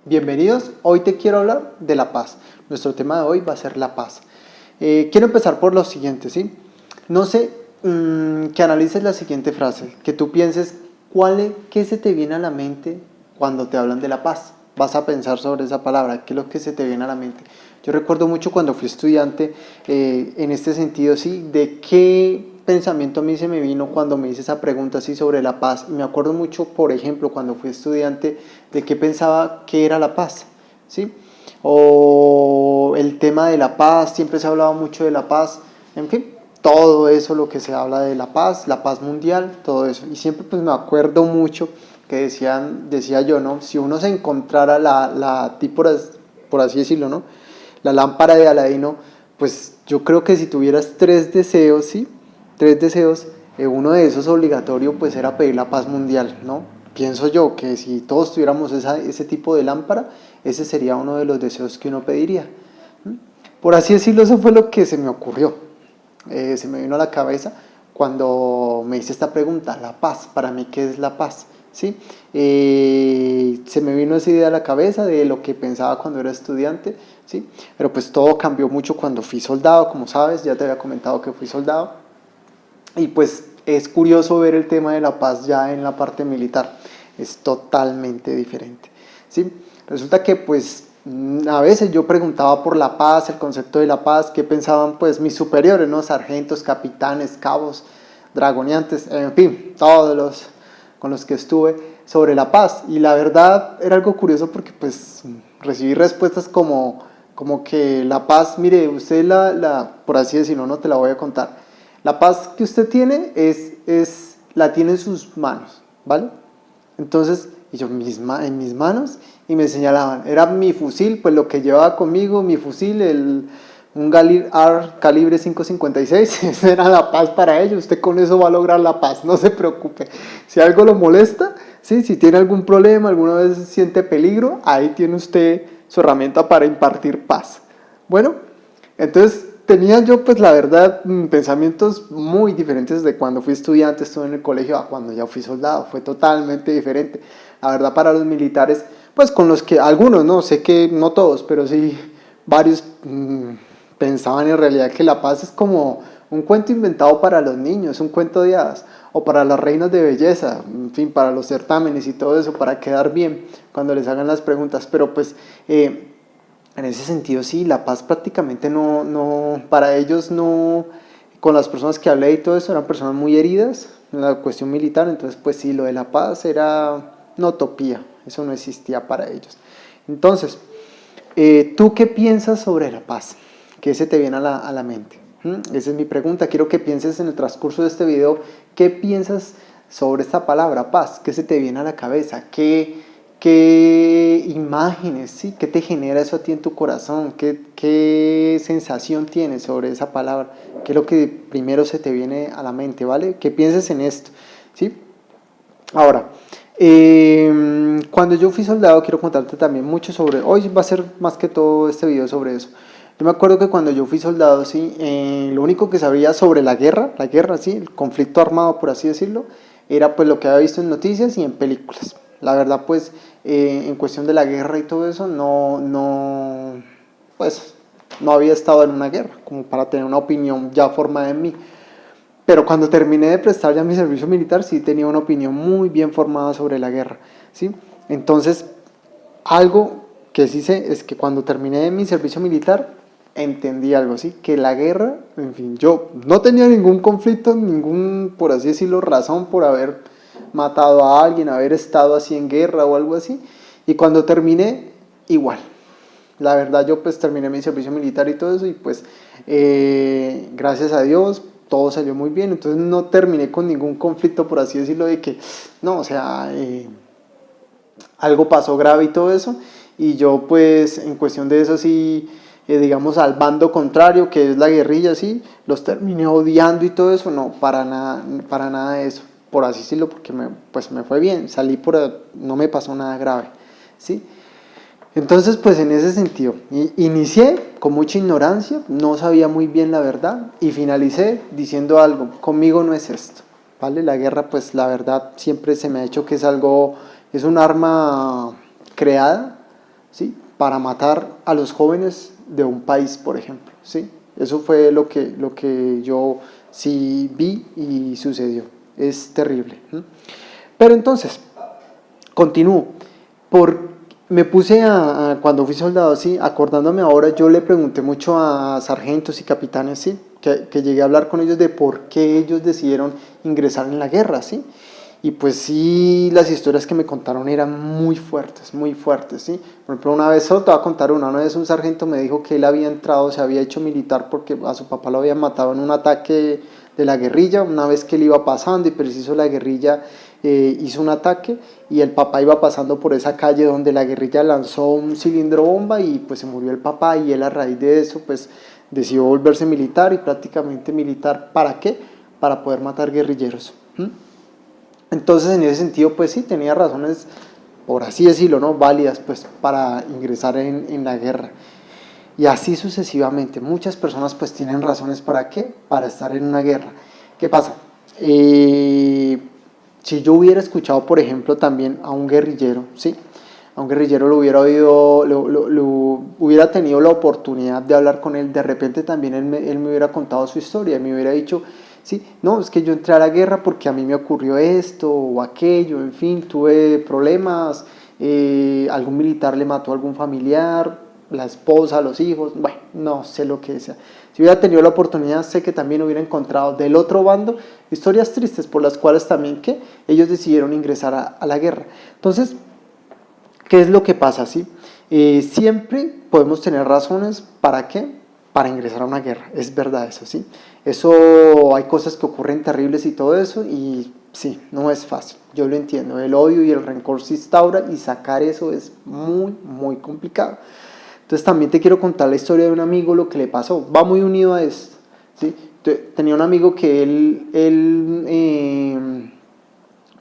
Bienvenidos, hoy te quiero hablar de la paz. Nuestro tema de hoy va a ser la paz. Quiero empezar por lo siguiente, ¿sí? No sé, que analices la siguiente frase, que tú pienses qué se te viene a la mente cuando te hablan de la paz. Vas a pensar sobre esa palabra, qué es lo que se te viene a la mente. Yo recuerdo mucho cuando fui estudiante, en este sentido, ¿sí? De qué pensamiento a mí se me vino cuando me hice esa pregunta así sobre la paz. Y me acuerdo mucho, por ejemplo, cuando fui estudiante, de qué pensaba que era la paz, ¿sí? O el tema de la paz, siempre se ha hablado mucho de la paz, en fin, todo eso, lo que se habla de la paz mundial, todo eso. Y siempre pues me acuerdo mucho que decía yo, ¿no? Si uno se encontrara por así decirlo, ¿no? La lámpara de Aladino, pues yo creo que si tuvieras tres deseos, ¿sí? Tres deseos, uno de esos obligatorio pues era pedir la paz mundial, ¿no? Pienso yo que si todos tuviéramos ese tipo de lámpara, ese sería uno de los deseos que uno pediría. Por así decirlo, eso fue lo que se me ocurrió. Se me vino a la cabeza cuando me hice esta pregunta, la paz, para mí, ¿qué es la paz? ¿Sí? Se me vino esa idea a la cabeza de lo que pensaba cuando era estudiante, ¿sí? Pero pues todo cambió mucho cuando fui soldado, como sabes, ya te había comentado que fui soldado. Y pues es curioso ver el tema de la paz ya en la parte militar, es totalmente diferente, ¿sí? Resulta que pues a veces yo preguntaba por la paz, el concepto de la paz, qué pensaban pues mis superiores, ¿no? Sargentos, capitanes, cabos, dragoneantes, en fin, todos los con los que estuve sobre la paz. Y la verdad era algo curioso porque pues recibí respuestas como que la paz, mire, usted por así decirlo, no te la voy a contar. La paz que usted tiene la tiene en sus manos, ¿vale? Entonces, y yo en mis manos, y me señalaban, era mi fusil, pues lo que llevaba conmigo, mi fusil, un Galil AR calibre 5.56, esa era la paz para ellos, usted con eso va a lograr la paz, no se preocupe. Si algo lo molesta, ¿sí? Si tiene algún problema, alguna vez siente peligro, ahí tiene usted su herramienta para impartir paz. Bueno, entonces tenía yo pues la verdad pensamientos muy diferentes de cuando fui estudiante, estuve en el colegio, a cuando ya fui soldado, fue totalmente diferente. La verdad para los militares, pues con los que algunos, no sé que no todos, pero sí varios pensaban en realidad que la paz es como un cuento inventado para los niños, un cuento de hadas, o para las reinas de belleza, en fin, para los certámenes y todo eso, para quedar bien cuando les hagan las preguntas, pero pues en ese sentido sí, la paz prácticamente para ellos no, con las personas que hablé y todo eso, eran personas muy heridas en la cuestión militar, entonces pues sí, lo de la paz era una utopía, eso no existía para ellos. Entonces, ¿tú qué piensas sobre la paz? ¿Qué se te viene a la mente? Esa es mi pregunta, quiero que pienses en el transcurso de este video, ¿qué piensas sobre esta palabra paz? ¿Qué se te viene a la cabeza? ¿Qué imágenes, sí? ¿Qué te genera eso a ti en tu corazón? ¿Qué sensación tienes sobre esa palabra? ¿Qué es lo que primero se te viene a la mente, ¿vale? Que pienses en esto, ¿sí? Ahora, cuando yo fui soldado, quiero contarte también mucho sobre, hoy va a ser más que todo este video sobre eso. Yo me acuerdo que cuando yo fui soldado, sí, lo único que sabía sobre la guerra, sí, el conflicto armado, por así decirlo, era pues lo que había visto en noticias y en películas. La verdad, pues, en cuestión de la guerra y todo eso, pues, no había estado en una guerra, como para tener una opinión ya formada en mí. Pero cuando terminé de prestar ya mi servicio militar, sí tenía una opinión muy bien formada sobre la guerra, ¿sí? Entonces, algo que sí sé es que cuando terminé mi servicio militar, entendí algo, ¿sí? Que la guerra, en fin, yo no tenía ningún conflicto, por así decirlo, razón por haber matado a alguien, haber estado así en guerra o algo así. Y cuando terminé, igual. La verdad, yo pues terminé mi servicio militar y todo eso y pues gracias a Dios todo salió muy bien. Entonces no terminé con ningún conflicto, por así decirlo, de que no, o sea, algo pasó grave y todo eso. Y yo pues en cuestión de eso sí, digamos al bando contrario, que es la guerrilla, sí, los terminé odiando y todo eso. No, para nada de eso, por así decirlo, porque pues me fue bien, no me pasó nada grave, ¿sí? Entonces, pues en ese sentido, inicié con mucha ignorancia, no sabía muy bien la verdad y finalicé diciendo algo, conmigo no es esto, ¿vale? La guerra, pues la verdad siempre se me ha hecho que es un arma creada, ¿sí? Para matar a los jóvenes de un país, por ejemplo, ¿sí? Eso fue lo que yo sí vi y sucedió. Es terrible. Pero entonces, continúo. Me puse cuando fui soldado, sí, acordándome ahora, yo le pregunté mucho a sargentos y capitanes, sí, que llegué a hablar con ellos de por qué ellos decidieron ingresar en la guerra, sí. Y pues sí, las historias que me contaron eran muy fuertes, ¿sí? Por ejemplo, una vez, solo te voy a contar una vez un sargento me dijo que él había entrado, se había hecho militar porque a su papá lo habían matado en un ataque de la guerrilla, una vez que él iba pasando y preciso la guerrilla hizo un ataque y el papá iba pasando por esa calle donde la guerrilla lanzó un cilindro bomba y pues se murió el papá y él a raíz de eso pues decidió volverse militar y prácticamente militar, ¿para qué? Para poder matar guerrilleros. Entonces, en ese sentido, pues sí, tenía razones, por así decirlo, ¿no? Válidas, pues, para ingresar en la guerra. Y así sucesivamente. Muchas personas, pues, tienen razones ¿para qué? Para estar en una guerra. ¿Qué pasa? Si yo hubiera escuchado, por ejemplo, también a un guerrillero, ¿sí? A un guerrillero lo hubiera oído, hubiera tenido la oportunidad de hablar con él, de repente también él me hubiera contado su historia, me hubiera dicho, sí, no, es que yo entré a la guerra porque a mí me ocurrió esto o aquello, en fin, tuve problemas, algún militar le mató a algún familiar, la esposa, los hijos, bueno, no sé lo que sea. Si hubiera tenido la oportunidad, sé que también hubiera encontrado del otro bando historias tristes por las cuales también que ellos decidieron ingresar a la guerra. Entonces, ¿qué es lo que pasa? ¿Sí? Siempre podemos tener razones para qué, para ingresar a una guerra, es verdad eso, ¿sí? Eso, hay cosas que ocurren terribles y todo eso, y sí, no es fácil, yo lo entiendo, el odio y el rencor se instaura y sacar eso es muy complicado. Entonces también te quiero contar la historia de un amigo, lo que le pasó, va muy unido a esto, ¿sí? Tenía un amigo que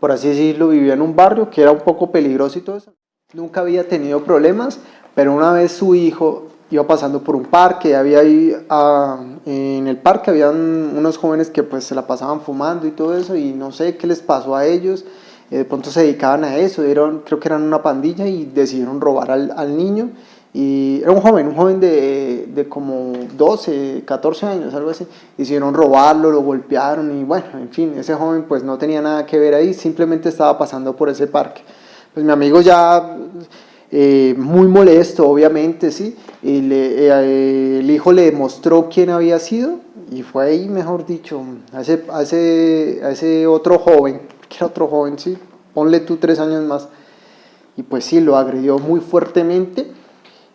por así decirlo, vivía en un barrio que era un poco peligroso y todo eso. Nunca había tenido problemas, pero una vez su hijo iba pasando por un parque, había ahí, en el parque habían unos jóvenes que pues se la pasaban fumando y todo eso, y no sé qué les pasó a ellos, de pronto se dedicaban a eso, creo que eran una pandilla y decidieron robar al niño, y era un joven de como 12, 14 años, algo así, decidieron robarlo, lo golpearon y bueno, en fin, ese joven pues no tenía nada que ver ahí, simplemente estaba pasando por ese parque. Pues mi amigo ya muy molesto, obviamente, ¿sí? Y el hijo le demostró quién había sido y fue ahí, mejor dicho, a ese otro joven, que era otro joven, ¿sí? Ponle tú 3 años más. Y pues sí, lo agredió muy fuertemente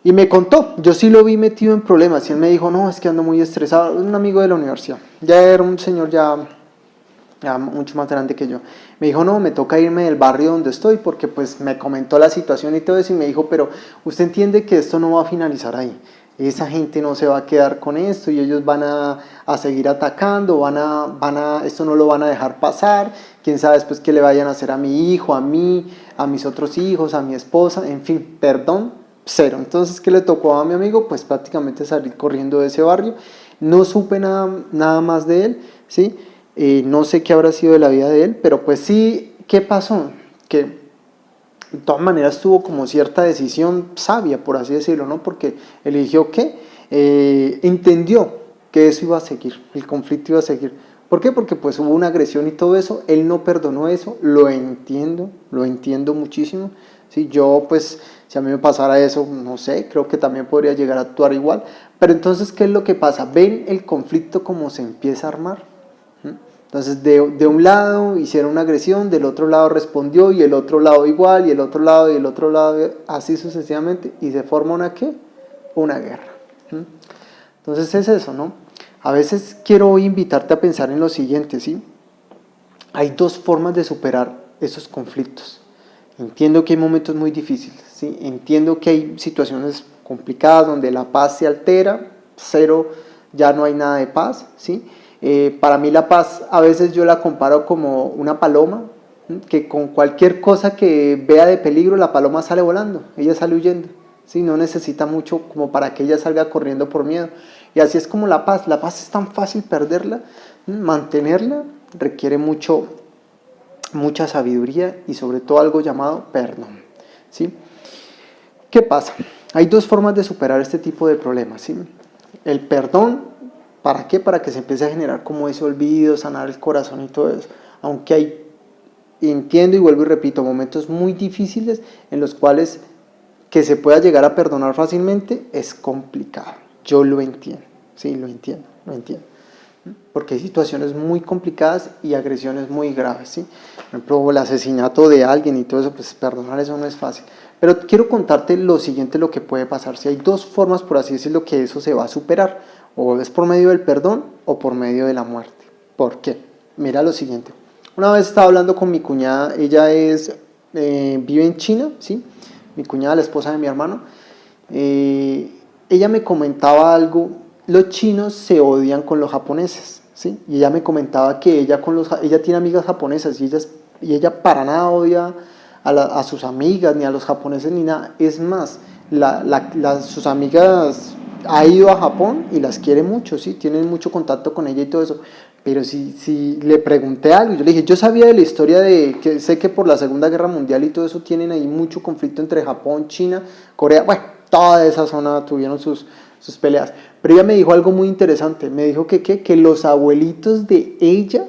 y me contó, yo sí lo vi metido en problemas y él me dijo, no, es que ando muy estresado, es un amigo de la universidad, ya era un señor ya mucho más grande que yo. Me dijo, no, me toca irme del barrio donde estoy porque pues me comentó la situación y todo eso y me dijo, pero usted entiende que esto no va a finalizar ahí. Esa gente no se va a quedar con esto y ellos van a seguir atacando, esto no lo van a dejar pasar, quién sabe después qué le vayan a hacer a mi hijo, a mí, a mis otros hijos, a mi esposa, en fin, perdón, cero. Entonces, ¿qué le tocó a mi amigo? Pues prácticamente salir corriendo de ese barrio. No supe nada más de él, ¿sí? No sé qué habrá sido de la vida de él, pero pues sí, ¿qué pasó? Que de todas maneras tuvo como cierta decisión sabia, por así decirlo, ¿no? Porque eligió que entendió que eso iba a seguir, el conflicto iba a seguir. ¿Por qué? Porque pues hubo una agresión y todo eso, él no perdonó eso, lo entiendo muchísimo. Si yo pues, si a mí me pasara eso, no sé, creo que también podría llegar a actuar igual. Pero entonces, ¿qué es lo que pasa? ¿Ven el conflicto como se empieza a armar? Entonces de un lado hicieron una agresión, del otro lado respondió y el otro lado igual y el otro lado y el otro lado, así sucesivamente, y se forma una ¿qué? Una guerra. Entonces es eso, ¿no? A veces quiero invitarte a pensar en lo siguiente, ¿sí? Hay 2 formas de superar esos conflictos. Entiendo que hay momentos muy difíciles, ¿sí? Entiendo que hay situaciones complicadas donde la paz se altera, cero, ya no hay nada de paz, ¿sí? Para mí la paz a veces yo la comparo como una paloma, que con cualquier cosa que vea de peligro la paloma sale volando, ella sale huyendo, ¿sí? No necesita mucho como para que ella salga corriendo por miedo. Y así es como la paz es tan fácil perderla, mantenerla requiere mucha sabiduría y sobre todo algo llamado perdón, ¿sí? ¿Qué pasa? Hay dos formas de superar este tipo de problemas, ¿sí? El perdón, ¿para qué? Para que se empiece a generar como ese olvido, sanar el corazón y todo eso. Aunque hay, entiendo y vuelvo y repito, momentos muy difíciles en los cuales que se pueda llegar a perdonar fácilmente es complicado. Yo lo entiendo, sí, lo entiendo. Porque hay situaciones muy complicadas y agresiones muy graves, ¿sí? Por ejemplo, el asesinato de alguien y todo eso, pues perdonar eso no es fácil. Pero quiero contarte lo siguiente, lo que puede pasar. Si hay dos formas, por así decirlo, que eso se va a superar. O es por medio del perdón o por medio de la muerte. ¿Por qué? Mira lo siguiente. Una vez estaba hablando con mi cuñada, ella vive en China, ¿sí? Mi cuñada, la esposa de mi hermano. Ella me comentaba algo. Los chinos se odian con los japoneses, ¿sí? Y ella me comentaba que ella tiene amigas japonesas y ella para nada odia a sus amigas, ni a los japoneses, ni nada. Es más, sus amigas ha ido a Japón y las quiere mucho, ¿sí? Tienen mucho contacto con ella y todo eso. Pero si le pregunté algo, yo le dije, yo sabía de la historia que sé que por la Segunda Guerra Mundial y todo eso tienen ahí mucho conflicto entre Japón, China, Corea, bueno, toda esa zona tuvieron sus peleas. Pero ella me dijo algo muy interesante, me dijo que los abuelitos de ella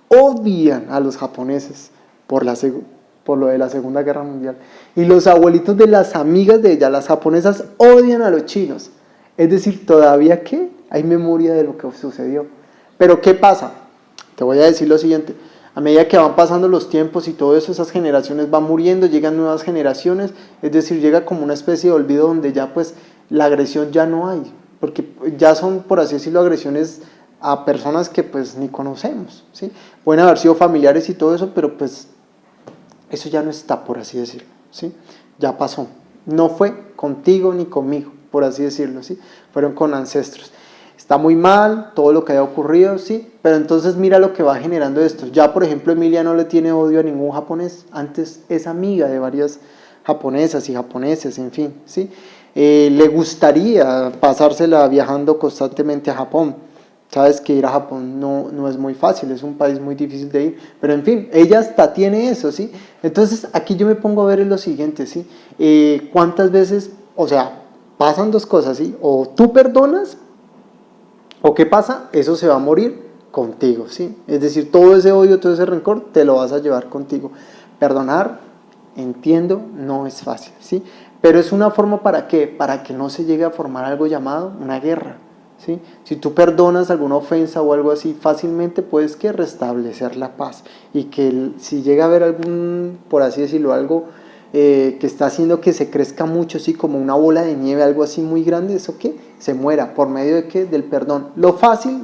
odian a los japoneses por lo de la Segunda Guerra Mundial. Y los abuelitos de las amigas de ella, las japonesas, odian a los chinos. Es decir, todavía hay memoria de lo que sucedió. Pero ¿qué pasa? Te voy a decir lo siguiente. A medida que van pasando los tiempos y todo eso, esas generaciones van muriendo, llegan nuevas generaciones, es decir, llega como una especie de olvido donde ya pues la agresión ya no hay, porque ya son, por así decirlo, agresiones a personas que pues ni conocemos, ¿sí? Pueden haber sido familiares y todo eso, pero pues eso ya no está, por así decirlo, ¿sí? Ya pasó. No fue contigo ni conmigo, por así decirlo, ¿sí? Fueron con ancestros. Está muy mal todo lo que haya ocurrido, sí, pero entonces mira lo que va generando esto. Ya, por ejemplo, Emilia no le tiene odio a ningún japonés, antes es amiga de varias japonesas y japoneses, en fin, ¿sí? Le gustaría pasársela viajando constantemente a Japón. Sabes que ir a Japón no es muy fácil, es un país muy difícil de ir, pero en fin, ella hasta tiene eso, ¿sí? Entonces aquí yo me pongo a ver lo siguiente, ¿sí? ¿Cuántas veces, o sea, pasan dos cosas, ¿sí? O tú perdonas, o qué pasa, eso se va a morir contigo, ¿sí? Es decir, todo ese odio, todo ese rencor, te lo vas a llevar contigo. Perdonar, entiendo, no es fácil, ¿sí? Pero es una forma ¿para qué? Para que no se llegue a formar algo llamado una guerra, ¿sí? Si tú perdonas alguna ofensa o algo así, fácilmente puedes que restablecer la paz y que si llega a haber algún, por así decirlo, algo que está haciendo que se crezca mucho, así como una bola de nieve, algo así muy grande, ¿eso qué? Se muera, ¿por medio de qué? Del perdón. Lo fácil,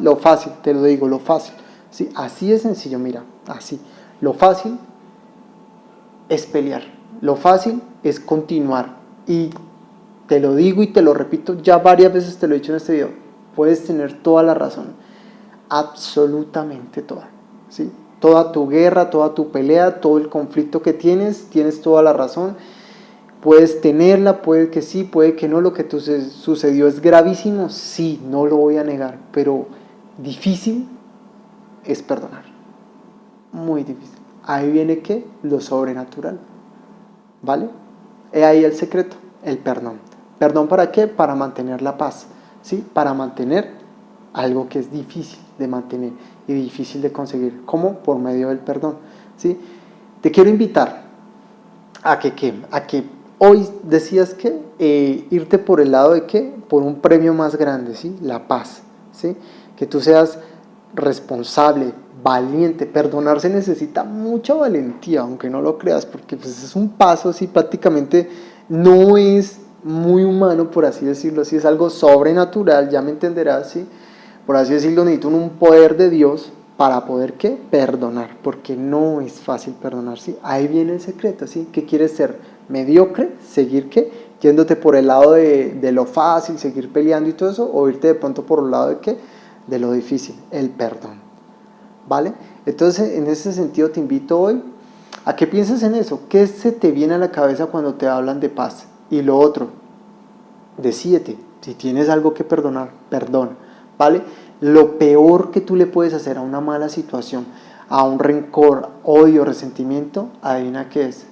te lo digo, lo fácil, ¿sí? Así es sencillo, mira, así. Lo fácil es pelear, lo fácil es continuar, y te lo digo y te lo repito, ya varias veces te lo he dicho en este video, puedes tener toda la razón, absolutamente toda, ¿sí? Toda tu guerra, toda tu pelea, todo el conflicto que tienes toda la razón, puedes tenerla, puede que sí, puede que no, lo que sucedió es gravísimo, sí, no lo voy a negar, pero difícil es perdonar, muy difícil. Ahí viene ¿qué? Lo sobrenatural, ¿vale? He ahí el secreto, el perdón. ¿Perdón para qué? Para mantener la paz, ¿sí? Para mantener algo que es difícil de mantener y difícil de conseguir. ¿Cómo? Por medio del perdón, ¿sí? Te quiero invitar a que hoy decías que irte por el lado de qué, por un premio más grande, ¿sí? La paz, ¿sí? Que tú seas responsable, valiente. Perdonar se necesita mucha valentía, aunque no lo creas, porque pues es un paso, así prácticamente no es muy humano, por así decirlo, así es algo sobrenatural, ya me entenderás, ¿sí? Por así decirlo, necesito un poder de Dios para poder ¿qué? Perdonar, porque no es fácil perdonar, ¿sí? Ahí viene el secreto, ¿sí? ¿Qué quieres ser? ¿Mediocre? ¿Seguir qué? Yéndote por el lado de lo fácil, seguir peleando y todo eso, o irte de pronto por el lado de qué? De lo difícil, el perdón, ¿vale? Entonces, en ese sentido te invito hoy a que pienses en eso. ¿Qué se te viene a la cabeza cuando te hablan de paz? Y lo otro, decídete, si tienes algo que perdonar, perdona, ¿vale? Lo peor que tú le puedes hacer a una mala situación, a un rencor, odio, resentimiento, adivina qué es,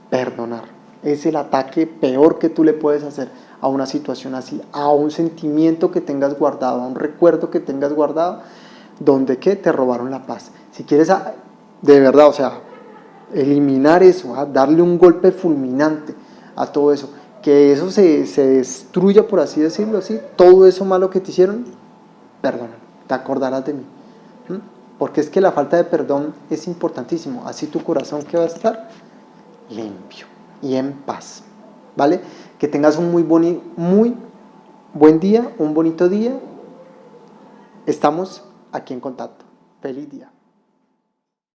perdonar. Es el ataque peor que tú le puedes hacer a una situación así, a un sentimiento que tengas guardado, a un recuerdo que tengas guardado, donde ¿qué? Te robaron la paz. Si quieres, de verdad, o sea, eliminar eso, darle un golpe fulminante a todo eso, que eso se destruya, por así decirlo así, todo eso malo que te hicieron, perdona, te acordarás de mí. Porque es que la falta de perdón es importantísimo, así tu corazón que va a estar limpio y en paz, ¿vale? Que tengas un muy buen día, un bonito día. Estamos aquí en contacto. Feliz día.